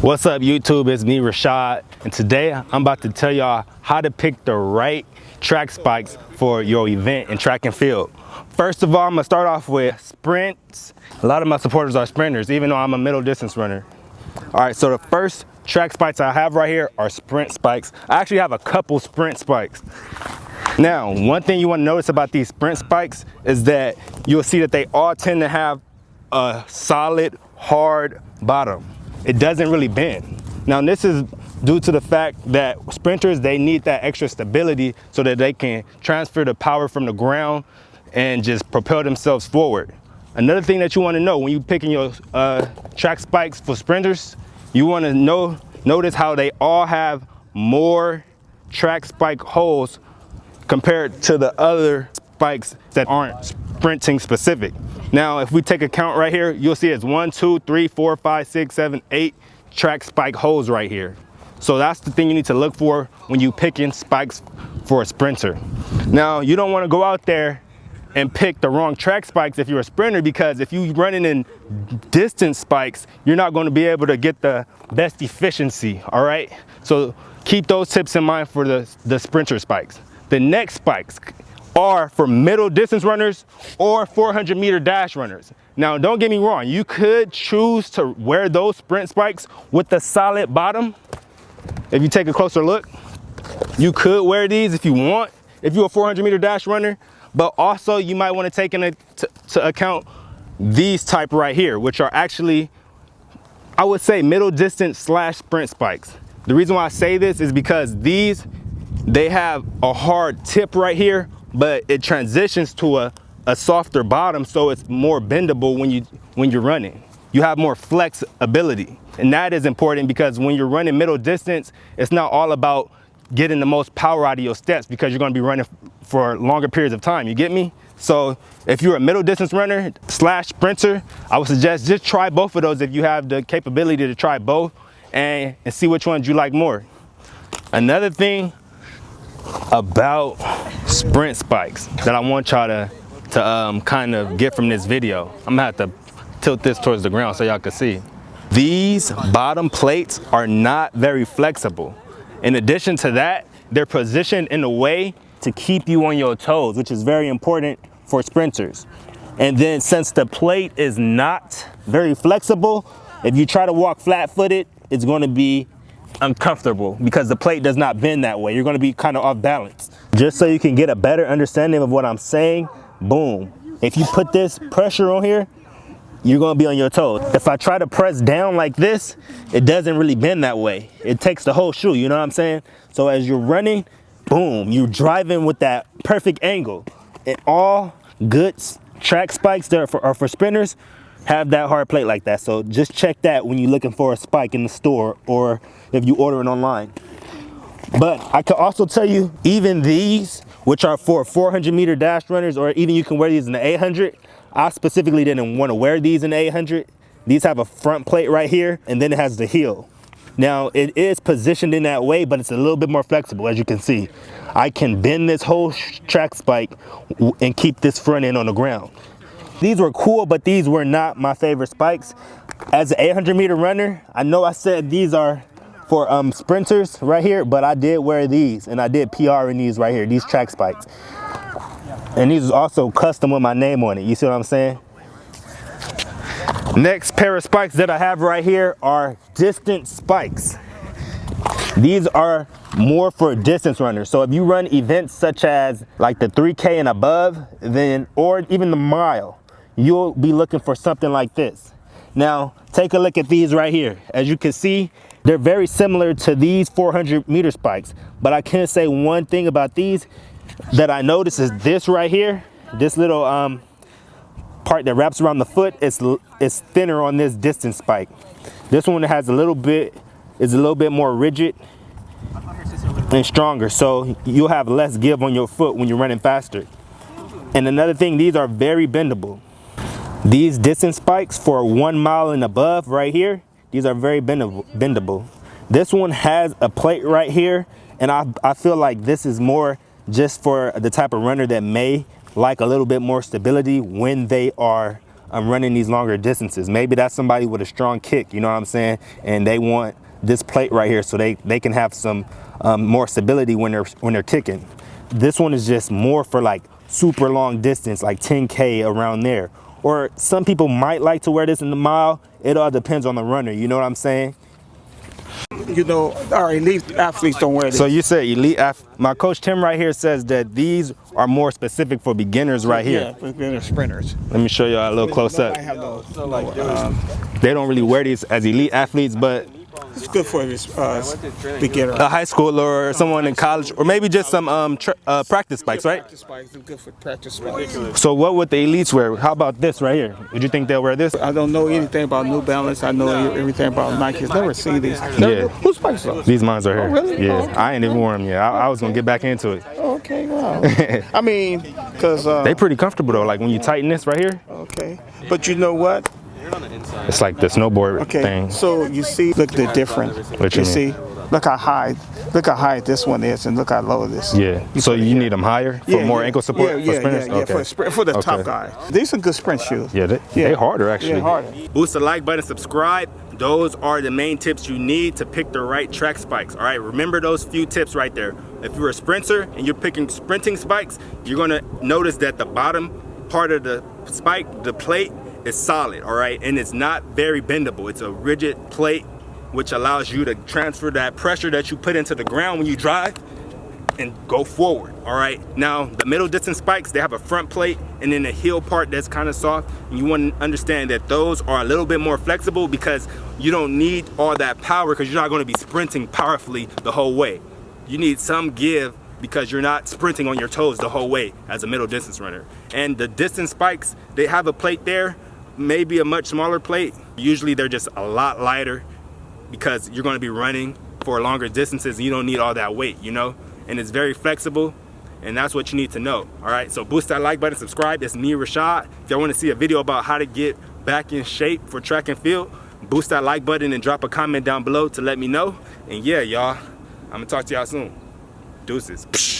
What's up YouTube, it's me Rashad, and today I'm about to tell y'all how to pick the right track spikes for your event in track and field. First of all, I'm gonna start off with sprints. A lot of my supporters are sprinters, even though I'm a middle distance runner. All right, so the first track spikes I have right here are sprint spikes. I actually have a couple sprint spikes. Now, one thing you want to notice about these sprint spikes is that you'll see that they all tend to have a solid, hard bottom. It doesn't really bend. Now, this is due to the fact that sprinters, they need that extra stability so that they can transfer the power from the ground and just propel themselves forward. Another thing that you want to know when you're picking your track spikes for sprinters, you want to notice how they all have more track spike holes compared to the other spikes that aren't sprinting specific. Now, if we take a count right here, you'll see it's 1, 2, 3, 4, 5, 6, 7, 8 track spike holes right here. So that's the thing you need to look for when you picking spikes for a sprinter. Now, you don't want to go out there and pick the wrong track spikes if you're a sprinter, because if you're running in distance spikes, you're not going to be able to get the best efficiency, all right? So keep those tips in mind for the sprinter spikes. The next spikes are for middle distance runners or 400-meter dash runners. Now, don't get me wrong, you could choose to wear those sprint spikes with the solid bottom. If you take a closer look, you could wear these if you want, if you're a 400-meter dash runner, but also you might want to take into account these type right here, which are actually, I would say, middle distance / sprint spikes. The reason why I say this is because they have a hard tip right here, but it transitions to a softer bottom, so it's more bendable when you're running. You have more flexibility, and that is important because when you're running middle distance, it's not all about getting the most power out of your steps, because you're going to be running for longer periods of time. You get me? So if you're a middle distance runner / sprinter, I would suggest just try both of those if you have the capability to try both and see which ones you like more. Another thing about sprint spikes that I want y'all to kind of get from this video, I'm gonna have to tilt this towards the ground so y'all can see. These bottom plates are not very flexible. In addition to that, they're positioned in a way to keep you on your toes, which is very important for sprinters. And then since the plate is not very flexible, if you try to walk flat-footed, it's going to be uncomfortable because the plate does not bend that way. You're going to be kind of off balance. Just so you can get a better understanding of what I'm saying, boom. If you put this pressure on here, you're going to be on your toes. If I try to press down like this, it doesn't really bend that way. It takes the whole shoe, you know what I'm saying? So as you're running, boom, you're driving with that perfect angle. And all good track spikes that are for sprinters have that hard plate like that. So just check that when you're looking for a spike in the store or if you order it online. But I could also tell you, even these, which are for 400-meter dash runners, or even you can wear these in the 800, I specifically didn't want to wear these in the 800. These have a front plate right here, and then it has the heel. Now, it is positioned in that way, but it's a little bit more flexible, as you can see. I can bend this whole track spike and keep this front end on the ground. These were cool, but these were not my favorite spikes. As an 800-meter runner, I know I said these are for sprinters right here, but I did wear these, and I did PR in these right here, these track spikes. And these is also custom with my name on it. You see what I'm saying? Next pair of spikes that I have right here are distance spikes. These are more for distance runners. So if you run events such as like the 3K and above, or even the mile, you'll be looking for something like this. Now, take a look at these right here. As you can see, they're very similar to these 400-meter spikes, but I can say one thing about these that I noticed is this right here, this little part that wraps around the foot is thinner on this distance spike. This one is a little bit more rigid and stronger, so you'll have less give on your foot when you're running faster. And another thing, these are very bendable. These distance spikes for 1 mile and above right here, these are very bendable. This one has a plate right here, and I feel like this is more just for the type of runner that may like a little bit more stability when they are running these longer distances. Maybe that's somebody with a strong kick, you know what I'm saying? And they want this plate right here so they can have some more stability when they're kicking. This one is just more for like super long distance, like 10K around there. Or some people might like to wear this in the mile. It all depends on the runner, you know what I'm saying? You know, our elite athletes don't wear this. So you said elite my coach Tim right here says that these are more specific for beginners right here. Yeah, for beginner sprinters. Let me show y'all a little close up. They don't really wear these as elite athletes, but it's good for this beginner. A high schooler or someone in college, or maybe just some practice spikes, right? Practice spikes are good for practice spikes. So what would the elites wear? How about this right here? Would you think they'll wear this? I don't know anything about New Balance. I know everything about Nike. I've never seen these. Yeah. Whose spikes are those? These mines are here. Oh, really? Yeah. Oh, okay. I ain't even worn them yet. I was gonna get back into it. Okay, wow. I mean, because they pretty comfortable though. Like when you tighten this right here. Okay, but you know what? It's like the snowboard thing. So you see, look the difference. What you mean? See, look how high this one is, and look how low this. Yeah. So you need them higher for more ankle support for sprinters. Yeah, for the top guy. These are good sprint shoes. Yeah, they harder actually. Yeah, harder. Boost the like button, subscribe. Those are the main tips you need to pick the right track spikes. All right, remember those few tips right there. If you're a sprinter and you're picking sprinting spikes, you're gonna notice that the bottom part of the spike, the plate, is solid, all right? And it's not very bendable. It's a rigid plate, which allows you to transfer that pressure that you put into the ground when you drive and go forward, all right? Now, the middle distance spikes, they have a front plate and then a heel part that's kind of soft. And you want to understand that those are a little bit more flexible because you don't need all that power because you're not going to be sprinting powerfully the whole way. You need some give because you're not sprinting on your toes the whole way as a middle distance runner. And the distance spikes, they have a plate there, maybe a much smaller plate. Usually they're just a lot lighter because you're going to be running for longer distances and you don't need all that weight, you know? And it's very flexible, and that's what you need to know. All right, so boost that like button, subscribe. It's me, Rashad. If y'all want to see a video about how to get back in shape for track and field, boost that like button and drop a comment down below to let me know. And yeah, y'all, I'm gonna talk to y'all soon. Deuces.